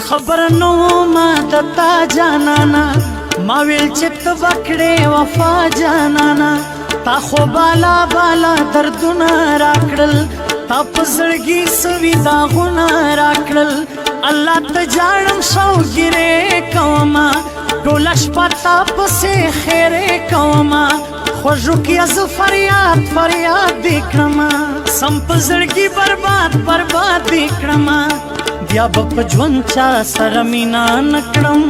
خبر نو ما دتا جانانا ما ویل چې ته بکړې وفا جانانا تا خو بالا بالا دردونه راکړل تا په زړګي سوي داغونه راکړل الله ته جاړم شوګیرې کوما ټوله شپه تا پسې خیرې کوما خوږو کې زه فریاد فریاد دې کړما سم په زړګي برباد برباد دې کړما بیا به په ژوند چا سره مینا نه کړم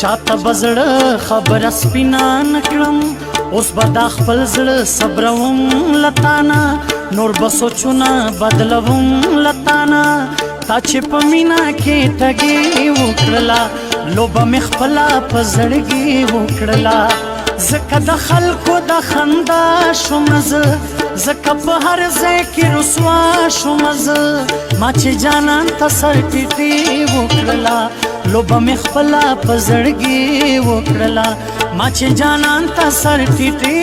چاته به زړه خبره سپینا نه کړم اوس به دا خپل زړه صبروم لتانا نور به سوچونه بدلوم لتانا تا چې په مینا کې ټګي وکړلا لوبه مې خپله په زړګي وکړلا ځکه د خلکو د خندا شوم زه ځکه په هر ځای کې رسوا شوم زه ما چې جانان ته سر ټیټې وکړلا لوبه مې خپله په زړګي وکړلا ما چې جانان ته سر ټیټې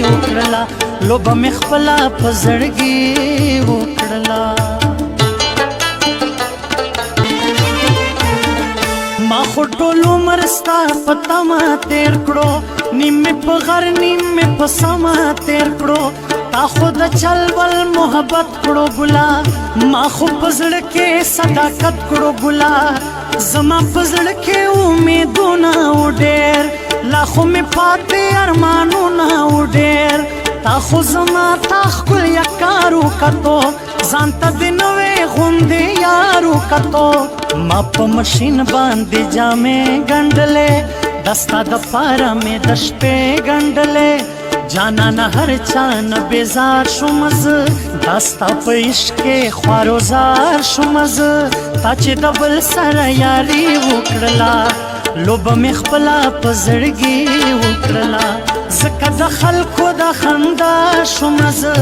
وکړلا لوبه مې خپله په زړګي وکړلا ما خو ټول عمر ستا په تمه تیر کړو نیم مې په غر نیم مې په سمه تیر کړو تا خو د چل ول محبت کړو ګلا ما خو په زړه کې صداقت کړو ګلا زما په زړه کې امیدونه و ډېر لا خو مې پاتې ارمانونه و ډېر تا خو زما تا ښکل یکارو کتو ځان ته د نوې غوندې یارو کتو ما په مشین باندې جامې ګنډلې دستا د پاره مې د شپې ګنډلې جانانه هر چا نه بیزار شوم زه دا ستا په عشق کې خواروزار شوم زه تا چې د بل سره یاري وکړله لوبه مې خپله په زړګي وکړله ځکه د خلکو د خندا شوم زه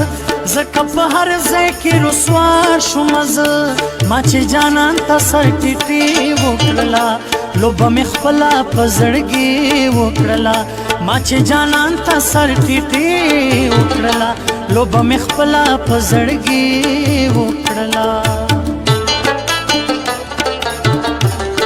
ځکه په هر ځای کې رسوا شوم زه ما چې جانان ته سر ټیټې وکړله لوبه مې خپله په زړګي وکړله ما چې جانان ته سر ټیټې وکړله لوبه مې خپله په زړګي وکړله